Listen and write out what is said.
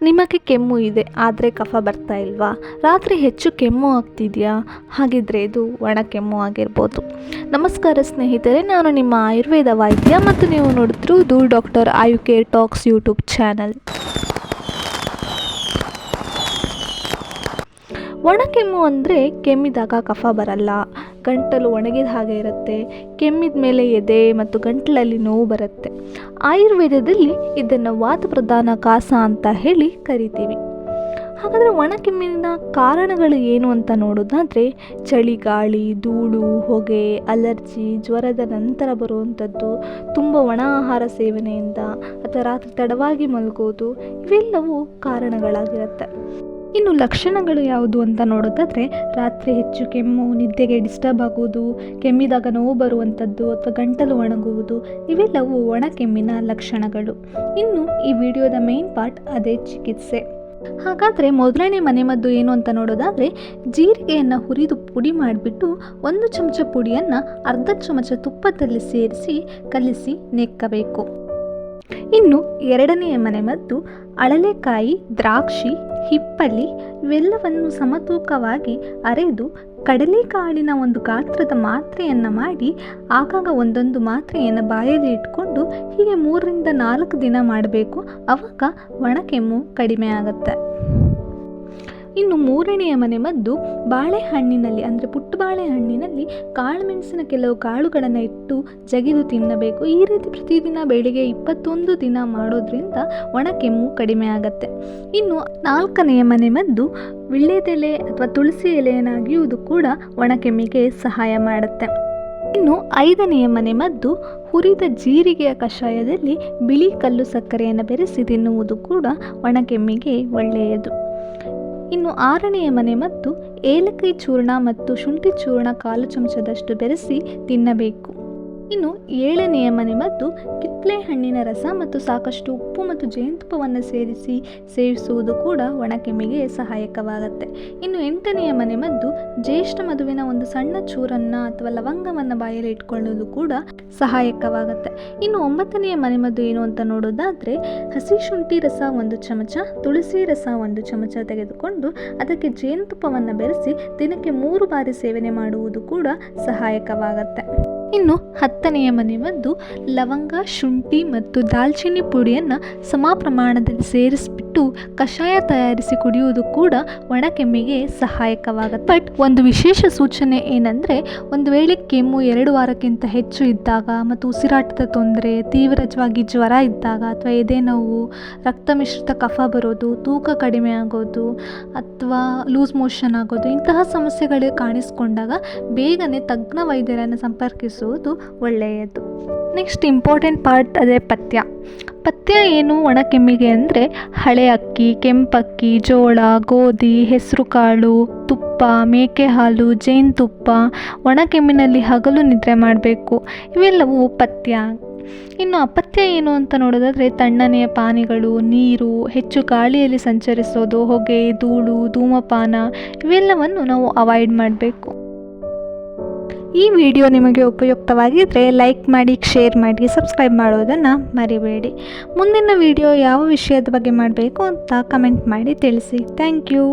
ನಿಮಗೆ ಕೆಮ್ಮು ಇದೆ ಆದರೆ ಕಫ ಬರ್ತಾ ಇಲ್ವಾ? ರಾತ್ರಿ ಹೆಚ್ಚು ಕೆಮ್ಮು ಆಗ್ತಿದೆಯಾ? ಹಾಗಿದ್ರೆ ಇದು ಒಣ ಕೆಮ್ಮು ಆಗಿರ್ಬೋದು. ನಮಸ್ಕಾರ ಸ್ನೇಹಿತರೆ, ನಾನು ನಿಮ್ಮ ಆಯುರ್ವೇದ ವೈದ್ಯ ಮತ್ತು ನೀವು ನೋಡ್ತಿರುವುದು doctor Ayu care talks YouTube channel. ಒಣ ಕೆಮ್ಮು ಅಂದರೆ ಕೆಮ್ಮಿದಾಗ ಕಫ ಬರಲ್ಲ, ಗಂಟಲು ಒಣಗಿದ ಹಾಗೆ ಇರುತ್ತೆ, ಕೆಮ್ಮಿದ ಮೇಲೆ ಎದೆ ಮತ್ತು ಗಂಟಲಲ್ಲಿ ನೋವು ಬರುತ್ತೆ. ಆಯುರ್ವೇದದಲ್ಲಿ ಇದನ್ನು ವಾತ ಪ್ರಧಾನ ಕಾಸ ಅಂತ ಹೇಳಿ ಕರಿತೀವಿ. ಹಾಗಾದರೆ ಒಣ ಕೆಮ್ಮಿನ ಕಾರಣಗಳು ಏನು ಅಂತ ನೋಡೋದಾದರೆ ಚಳಿ ಗಾಳಿ, ಧೂಳು, ಹೊಗೆ, ಅಲರ್ಜಿ, ಜ್ವರದ ನಂತರ ಬರುವಂಥದ್ದು, ತುಂಬ ಒಣ ಆಹಾರ ಸೇವನೆಯಿಂದ ಅಥವಾ ರಾತ್ರಿ ತಡವಾಗಿ ಮಲಗೋದು, ಇವೆಲ್ಲವೂ ಕಾರಣಗಳಾಗಿರುತ್ತೆ. ಇನ್ನು ಲಕ್ಷಣಗಳು ಯಾವುದು ಅಂತ ನೋಡೋದಾದರೆ ರಾತ್ರಿ ಹೆಚ್ಚು ಕೆಮ್ಮು, ನಿದ್ದೆಗೆ ಡಿಸ್ಟರ್ಬ್ ಆಗೋದು, ಕೆಮ್ಮಿದಾಗ ನೋವು ಬರುವಂಥದ್ದು ಅಥವಾ ಗಂಟಲು ಒಣಗುವುದು, ಇವೆಲ್ಲವೂ ಒಣ ಕೆಮ್ಮಿನ ಲಕ್ಷಣಗಳು. ಇನ್ನು ಈ ವಿಡಿಯೋದ ಮೇನ್ ಪಾರ್ಟ್ ಅದೇ ಚಿಕಿತ್ಸೆ. ಹಾಗಾದರೆ ಮೊದಲನೇ ಮನೆಮದ್ದು ಏನು ಅಂತ ನೋಡೋದಾದರೆ ಜೀರಿಗೆಯನ್ನು ಹುರಿದು ಪುಡಿ ಮಾಡಿಬಿಟ್ಟು 1 ಚಮಚ ಪುಡಿಯನ್ನು ಅರ್ಧ ಚಮಚ ತುಪ್ಪದಲ್ಲಿ ಸೇರಿಸಿ ಕಲಿಸಿ ನೆಕ್ಕಬೇಕು. ಇನ್ನು ಎರಡನೆಯ ಮನೆಮದ್ದು ಅಳಲೆಕಾಯಿ, ದ್ರಾಕ್ಷಿ, ಹಿಪ್ಪಲಿ ಇವೆಲ್ಲವನ್ನು ಸಮತೂಕವಾಗಿ ಅರೆದು ಕಡಲೆಕಾಳಿನ ಒಂದು ಗಾತ್ರದ ಮಾತ್ರೆಯನ್ನು ಮಾಡಿ ಆಗಾಗ ಒಂದೊಂದು ಮಾತ್ರೆಯನ್ನು ಬಾಯಲ್ಲಿ ಇಟ್ಕೊಂಡು ಹೀಗೆ 3 ರಿಂದ 4 ದಿನ ಮಾಡಬೇಕು. ಆವಾಗ ಒಣ ಕೆಮ್ಮು ಕಡಿಮೆ ಆಗುತ್ತೆ. ಇನ್ನು ಮೂರನೆಯ ಮನೆಮದ್ದು ಬಾಳೆಹಣ್ಣಿನಲ್ಲಿ ಅಂದರೆ ಪುಟ್ಟ ಬಾಳೆಹಣ್ಣಿನಲ್ಲಿ ಕಾಳುಮೆಣಸಿನ ಕೆಲವು ಕಾಳುಗಳನ್ನು ಇಟ್ಟು ಜಗಿದು ತಿನ್ನಬೇಕು. ಈ ರೀತಿ ಪ್ರತಿದಿನ ಬೆಳಿಗ್ಗೆ 21 ದಿನ ಮಾಡೋದ್ರಿಂದ ಒಣ ಕೆಮ್ಮು ಕಡಿಮೆ ಆಗುತ್ತೆ. ಇನ್ನು 4ನೆಯ ಮನೆಮದ್ದು ವಿಳ್ಯದೆಲೆ ಅಥವಾ ತುಳಸಿ ಎಲೆಯನ್ನು ಅಗಿಯುವುದು ಕೂಡ ಒಣ ಕೆಮ್ಮಿಗೆ ಸಹಾಯ ಮಾಡುತ್ತೆ. ಇನ್ನು 5ನೆಯ ಮನೆಮದ್ದು ಹುರಿದ ಜೀರಿಗೆಯ ಕಷಾಯದಲ್ಲಿ ಬಿಳಿ ಕಲ್ಲು ಸಕ್ಕರೆಯನ್ನು ಬೆರೆಸಿ ತಿನ್ನುವುದು ಕೂಡ ಒಣ ಕೆಮ್ಮಿಗೆ ಒಳ್ಳೆಯದು. ಇನ್ನು 6ನೆಯ ಮನೆಮದ್ದು ಏಲಕ್ಕಿ ಚೂರ್ಣ ಮತ್ತು ಶುಂಠಿ ಚೂರ್ಣ 1/4 ಚಮಚದಷ್ಟು ಬೆರೆಸಿ ತಿನ್ನಬೇಕು. ಇನ್ನು 7ನೆಯ ಮನೆಮದ್ದು ಕಿತ್ತಳೆ ಹಣ್ಣಿನ ರಸ ಮತ್ತು ಸಾಕಷ್ಟು ಉಪ್ಪು ಮತ್ತು ಜೇನುತುಪ್ಪವನ್ನು ಸೇರಿಸಿ ಸೇವಿಸುವುದು ಕೂಡ ಒಣ ಕೆಮ್ಮಿಗೆ ಸಹಾಯಕವಾಗುತ್ತೆ. ಇನ್ನು 8ನೆಯ ಮನೆಮದ್ದು ಜ್ಯೇಷ್ಠ ಮಧುವಿನ ಒಂದು ಸಣ್ಣ ಚೂರನ್ನು ಅಥವಾ ಲವಂಗವನ್ನು ಬಾಯಲ್ಲಿ ಇಟ್ಕೊಳ್ಳೋದು ಕೂಡ ಸಹಾಯಕವಾಗುತ್ತೆ. ಇನ್ನು 9ನೆಯ ಮನೆಮದ್ದು ಏನು ಅಂತ ನೋಡೋದಾದರೆ ಹಸಿ ಶುಂಠಿ ರಸ 1 ಚಮಚ, ತುಳಸಿ ರಸ 1 ಚಮಚ ತೆಗೆದುಕೊಂಡು ಅದಕ್ಕೆ ಜೇನುತುಪ್ಪವನ್ನು ಬೆರೆಸಿ ದಿನಕ್ಕೆ 3 ಬಾರಿ ಸೇವನೆ ಮಾಡುವುದು ಕೂಡ ಸಹಾಯಕವಾಗುತ್ತೆ. ಇನ್ನು 10ನೆಯ ಮನೆಮದ್ದು ಲವಂಗ, ಶುಂಠಿ ಮತ್ತು ದಾಲ್ಚಿನ್ನಿ ಪುಡಿಯನ್ನು ಸಮ ಪ್ರಮಾಣದಲ್ಲಿ ಸೇರಿಸಿಬಿಟ್ಟು ಕಷಾಯ ತಯಾರಿಸಿ ಕುಡಿಯುವುದು ಕೂಡ ಒಣ ಕೆಮ್ಮಿಗೆ ಸಹಾಯಕವಾಗುತ್ತೆ. ಬಟ್ ಒಂದು ವಿಶೇಷ ಸೂಚನೆ ಏನಂದರೆ ಒಂದು ವೇಳೆ ಕೆಮ್ಮು 2 ವಾರಕ್ಕಿಂತ ಹೆಚ್ಚು ಇದ್ದಾಗ ಮತ್ತು ಉಸಿರಾಟದ ತೊಂದರೆ, ತೀವ್ರವಾಗಿ ಜ್ವರ ಇದ್ದಾಗ ಅಥವಾ ಎದೆ ನೋವು, ರಕ್ತ ಮಿಶ್ರಿತ ಕಫ ಬರೋದು, ತೂಕ ಕಡಿಮೆ ಆಗೋದು ಅಥವಾ ಲೂಸ್ ಮೋಷನ್ ಆಗೋದು, ಇಂತಹ ಸಮಸ್ಯೆಗಳು ಕಾಣಿಸ್ಕೊಂಡಾಗ ಬೇಗನೆ ತಜ್ಞ ವೈದ್ಯರನ್ನು ಸಂಪರ್ಕಿಸುವುದು ಒಳ್ಳೆಯದು. ನೆಕ್ಸ್ಟ್ ಇಂಪಾರ್ಟೆಂಟ್ ಪಾರ್ಟ್ ಅದೇ ಪಥ್ಯ. ಪಥ್ಯ ಏನು ಒಣ ಕೆಮ್ಮಿಗೆ ಅಂದರೆ ಹಳೆ ಅಕ್ಕಿ, ಕೆಂಪಕ್ಕಿ, ಜೋಳ, ಗೋಧಿ, ಹೆಸರು ಕಾಳು, ತುಪ್ಪ, ಮೇಕೆ ಹಾಲು, ಜೇನುತುಪ್ಪ, ಒಣ ಕೆಮ್ಮಿನಲ್ಲಿ ಹಗಲು ನಿದ್ರೆ ಮಾಡಬೇಕು. ಇವೆಲ್ಲವೂ ಪಥ್ಯ. ಇನ್ನು ಅಪಥ್ಯ ಏನು ಅಂತ ನೋಡೋದಾದರೆ ತಣ್ಣನೆಯ ಪಾನೀಯಗಳು, ನೀರು, ಹೆಚ್ಚು ಗಾಳಿಯಲ್ಲಿ ಸಂಚರಿಸೋದು, ಹೊಗೆ, ಧೂಳು, ಧೂಮಪಾನ ಇವೆಲ್ಲವನ್ನು ನಾವು ಅವಾಯ್ಡ್ ಮಾಡಬೇಕು. ಈ ವಿಡಿಯೋ ನಿಮಗೆ ಉಪಯುಕ್ತವಾಗಿದ್ದರೆ ಲೈಕ್ ಮಾಡಿ, ಶೇರ್ ಮಾಡಿ, ಸಬ್ಸ್ಕ್ರೈಬ್ ಮಾಡೋದನ್ನು ಮರಿಬೇಡಿ. ಮುಂದಿನ ವಿಡಿಯೋ ಯಾವ ವಿಷಯದ ಬಗ್ಗೆ ಮಾಡಬೇಕು ಅಂತ ಕಮೆಂಟ್ ಮಾಡಿ ತಿಳಿಸಿ. Thank you.